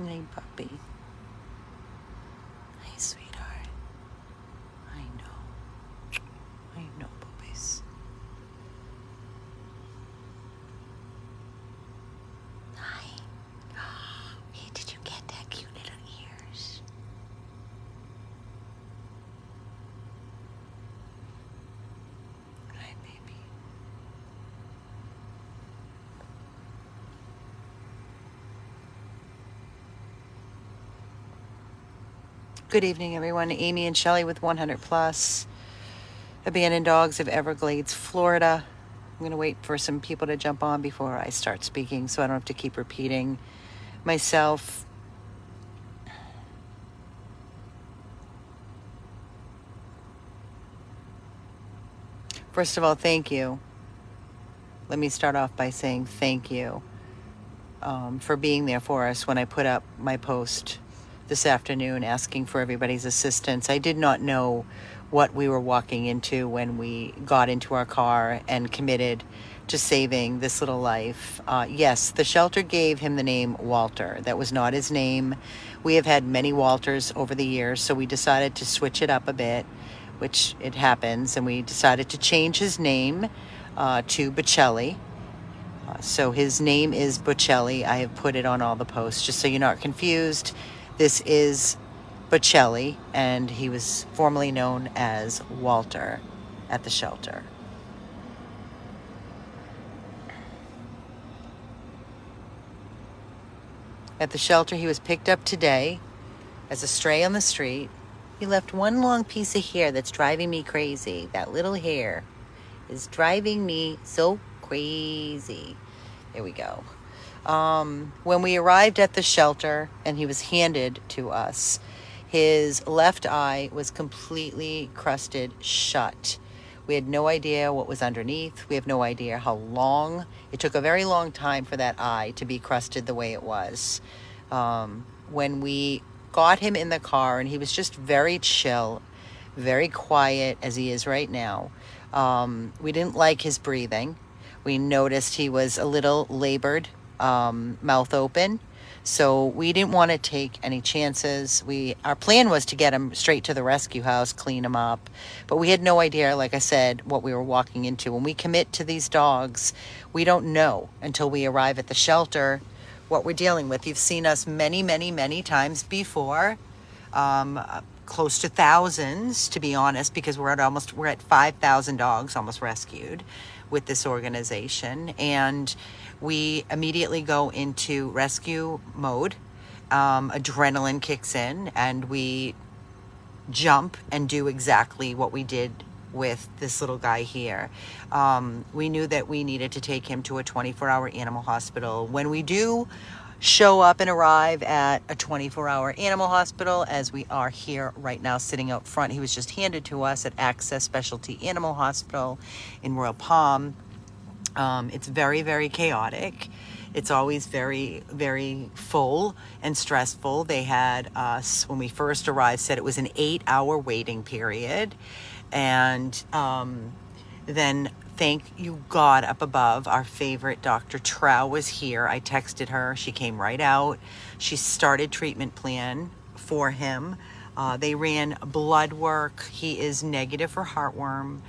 Hey, puppy. Hey, sweetheart. I know, puppies. Hi. Hey, did you get that cute little ears? Hi, baby. Good evening, everyone. Amy and Shelley with 100 Plus. Abandoned Dogs of Everglades, Florida. I'm going to wait for some people to jump on before I start speaking so I don't have to keep repeating myself. First of all, thank you. Let me start off by saying thank you for being there for us when I put up my post this afternoon asking for everybody's assistance. I did not know what we were walking into when we got into our car and committed to saving this little life. Yes, the shelter gave him the name Walter. That was not his name. We have had many Walters over the years, so we decided to switch it up a bit, which it happens, and we decided to change his name to Bocelli. So his name is Bocelli. I have put it on all the posts just so you're not confused. This is Bocelli, and he was formerly known as Walter at the shelter. At the shelter, he was picked up today as a stray on the street. He left one long piece of hair that's driving me crazy. That little hair is driving me so crazy. There we go. When we arrived at the shelter and he was handed to us, his left eye was completely crusted shut. We had no idea what was underneath. We have no idea how long. It took a very long time for that eye to be crusted the way it was. When we got him in the car, and he was just very chill, very quiet as he is right now. We didn't like his breathing. We noticed he was a little labored, mouth open. So we didn't want to take any chances. Our plan was to get him straight to the rescue house, clean him up. But we had no idea, like I said, what we were walking into. When we commit to these dogs, we don't know until we arrive at the shelter what we're dealing with. You've seen us many, many, many times before. Close to thousands, to be honest, because we're at 5,000 dogs almost rescued with this organization, and we immediately go into rescue mode. Adrenaline kicks in, and we jump and do exactly what we did with this little guy here. We knew that we needed to take him to a 24-hour animal hospital. When we do show up and arrive at a 24-hour animal hospital, as we are here right now sitting out front, he was just handed to us at Access Specialty Animal Hospital in Royal Palm. It's very, very chaotic. It's always very, very full and stressful. They had us, when we first arrived, said it was an 8-hour waiting period. And then, thank you God up above, our favorite Dr. Trow was here. I texted her. She came right out. She started treatment plan for him. They ran blood work. He is negative for heartworm.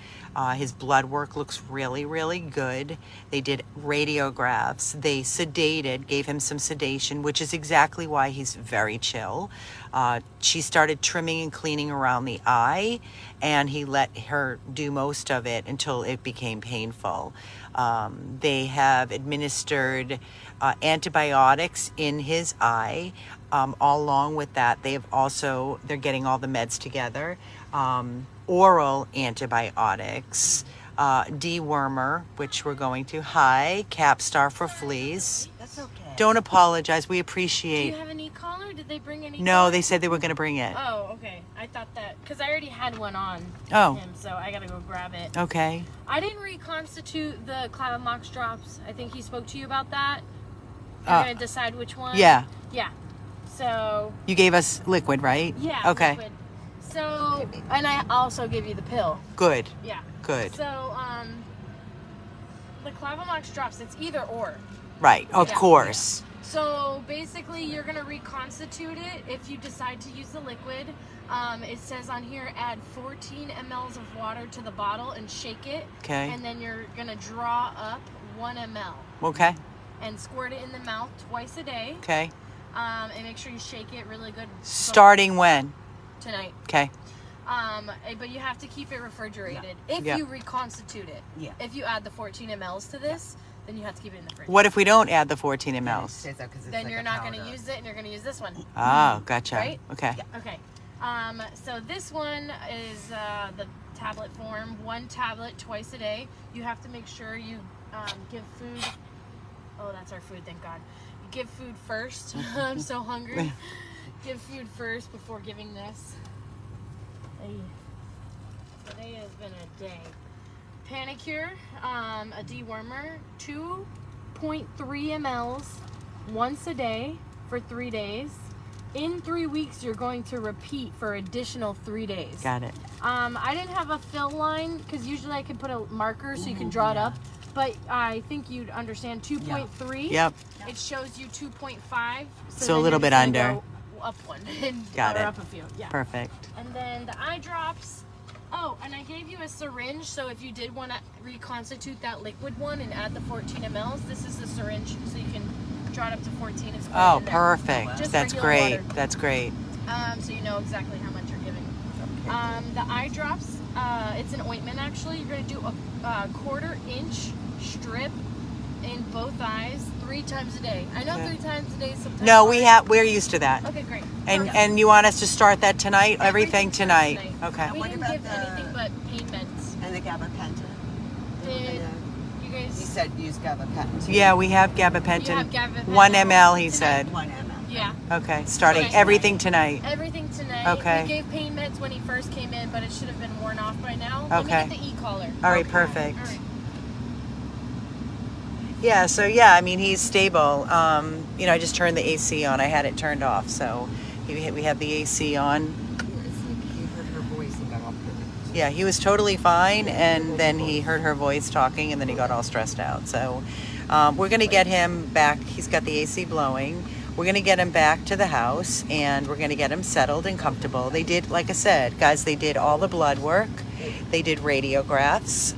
His blood work looks really, really good. They did radiographs. They sedated, gave him some sedation, which is exactly why he's very chill. She started trimming and cleaning around the eye, and he let her do most of it until it became painful. They have administered antibiotics in his eye. All along with that, they're getting all the meds together. Oral antibiotics, dewormer, which we're going to. Hi, Capstar for fleas. That's okay. Don't apologize. We Do appreciate. you have an e-collar? Did they bring any? No, they said they were going to bring it. Oh, okay. I thought that because I already had one on him, so I gotta go grab it. Okay. I didn't reconstitute the Clavamox drops. I think he spoke to you about that. You're gonna decide which one. Yeah. Yeah. So. You gave us liquid, right? Yeah. Okay. Liquid. So, and I also give you the pill. Good. Yeah. Good. So, the Clavamox drops, it's either or. Right. Of Yeah. course. So basically, you're gonna reconstitute it if you decide to use the liquid. It says on here, add 14 mLs of water to the bottle and shake it. Okay. And then you're gonna draw up 1 ml. Okay. And squirt it in the mouth twice a day. Okay. And make sure you shake it really good. Starting when? Tonight. Okay. But you have to keep it refrigerated if you reconstitute it. Yeah. If you add the 14 mLs to this, then you have to keep it in the fridge. What if we don't add the 14 mLs? Then like you're not going to use it, and you're going to use this one. Oh, gotcha. Right? Okay. Yeah. Okay. So this one is the tablet form. 1 tablet twice a day. You have to make sure you give food. Oh, that's our food, thank God. You give food first. I'm so hungry. Give food first before giving this. Today has been a day. Panicure, a dewormer, 2.3 mLs once a day for 3 days. In 3 weeks, you're going to repeat for additional 3 days. Got it. I didn't have a fill line because usually I can put a marker so you can draw it up. But I think you'd understand 2.3. Yep. It shows you 2.5. So a little bit under. Go up one. Got it. Or up a few. Yeah. Perfect. And then the eye drops. Oh, and I gave you a syringe, so if you did want to reconstitute that liquid one and add the 14 mLs, this is the syringe, so you can draw it up to 14 and squirt it Oh, in there. perfect. Just That's regular great. water. That's great. So you know exactly how much you're giving. The eye drops, it's an ointment actually. You're going to do a 1/4-inch strip in both eyes 3 times a day. I know 3 times a day is sometimes. No, we're used to that. Okay, great. And you want us to start that tonight? Everything tonight. Okay. We What didn't about give the- anything but pain meds. And the gabapentin. Did you You guys? said use gabapentin. Yeah, we have You gabapentin. have gabapentin 1 ml, he tonight. said. 1 ml. Yeah. Okay. Starting Okay. everything tonight. Everything tonight. Okay. We gave pain meds when he first came in, but it should have been worn off by now. Okay. Let me get the e-collar. All right. Okay. Perfect. All right. Yeah, so yeah, I mean, he's stable. I just turned the AC on. I had it turned off, so we have the AC on. You heard her voice and got all pretty. Yeah, he was totally fine, and then he heard her voice talking, and then he got all stressed out. So we're going to get him back. He's got the AC blowing. We're going to get him back to the house, and we're going to get him settled and comfortable. They did, like I said, guys, they did all the blood work. They did radiographs.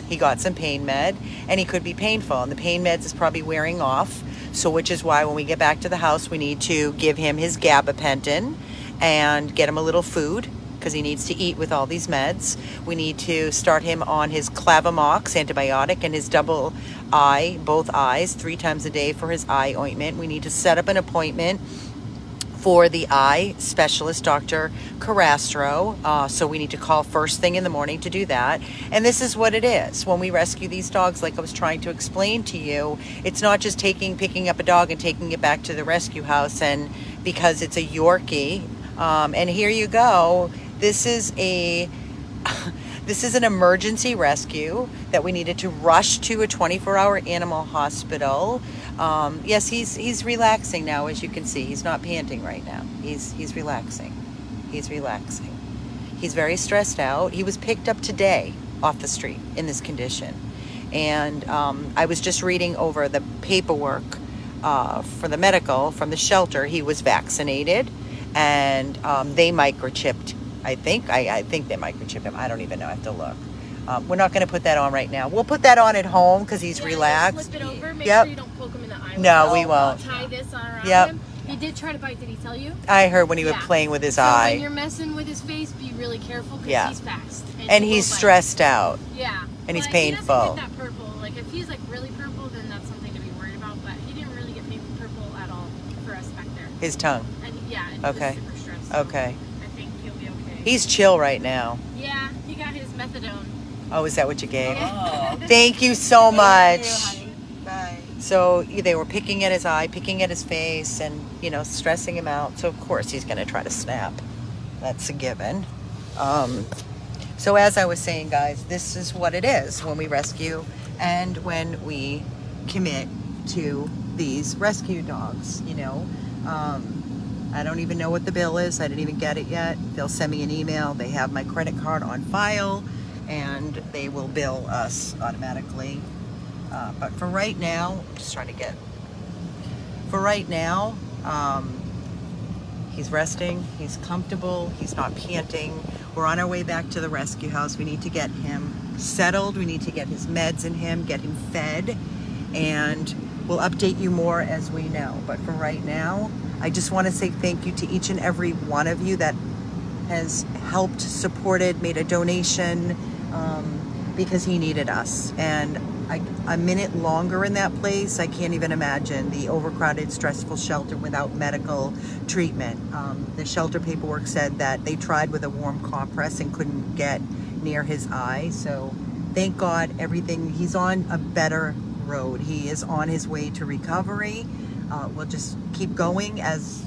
He got some pain med, and he could be painful, and the pain meds is probably wearing off. So which is why when we get back to the house, we need to give him his gabapentin and get him a little food because he needs to eat with all these meds. We need to start him on his Clavamox antibiotic and his double eye, both eyes, 3 times a day for his eye ointment. We need to set up an appointment for the eye specialist, Dr. Carastro. So we need to call first thing in the morning to do that. And this is what it is. When we rescue these dogs, like I was trying to explain to you, it's not just picking up a dog and taking it back to the rescue house and because it's a Yorkie. And here you go. This is an emergency rescue that we needed to rush to a 24-hour animal hospital. Yes, he's relaxing now, as you can see. He's not panting right now. He's relaxing. He's relaxing. He's very stressed out. He was picked up today off the street in this condition. And I was just reading over the paperwork for the medical from the shelter. He was vaccinated, and they microchipped. I think they microchipped him. I don't even know. I have to look. We're not going to put that on right now. We'll put that on at home because he's relaxed. Flip it over. Make Yep. sure you don't poke him in the eye. No, we won't. Tie this around Yep. him. He did try to bite. Did he tell you? I heard when he was Yeah. playing with his So when eye. you're messing with his face, be really careful because Yeah. he's fast. And he he's will bite. stressed out. Yeah. and he's But painful. He doesn't get that purple. Like if he's like really purple, then that's something to be worried about. But he didn't really get purple at all for us back there. His tongue. And yeah, and Okay. he was super stressed. So Okay. I think he'll be okay. He's chill right now. Yeah, he got his methadone. Oh, is that what you gave? Oh. Thank you so much. Thank you, honey. Bye. So they were picking at his eye, picking at his face, and, stressing him out. So, of course, he's going to try to snap. That's a given. So as I was saying, guys, this is what it is when we rescue and when we commit to these rescue dogs, I don't even know what the bill is. I didn't even get it yet. They'll send me an email. They have my credit card on file, and they will bill us automatically. But for right now, I'm just trying to get For right now, he's resting, he's comfortable, he's not panting. We're on our way back to the rescue house. We need to get him settled, we need to get his meds in him, get him fed, and we'll update you more as we know. But for right now, I just want to say thank you to each and every one of you that has helped, supported, made a donation, because he needed us. And a minute longer in that place, I can't even imagine the overcrowded, stressful shelter without medical treatment. The shelter paperwork said that they tried with a warm compress and couldn't get near his eye. So thank God everything, he's on a better road. He is on his way to recovery. We'll just keep going as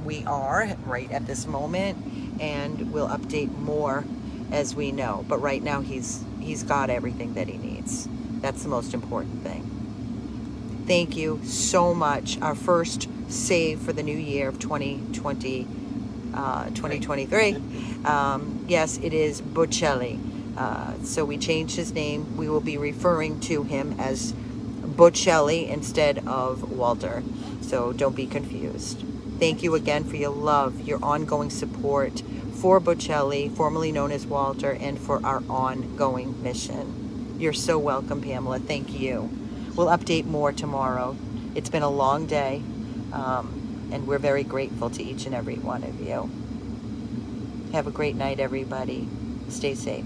we are right at this moment, and we'll update more as we know. But right now he's got everything that he needs. That's the most important thing. Thank you so much. Our first save for the new year of 2023. Yes, it is Bocelli. So we changed his name. We will be referring to him as Bocelli instead of Walter. So don't be confused. Thank you again for your love, your ongoing support for Bocelli, formerly known as Walter, and for our ongoing mission. You're so welcome, Pamela. Thank you. We'll update more tomorrow. It's been a long day, and we're very grateful to each and every one of you. Have a great night, everybody. Stay safe.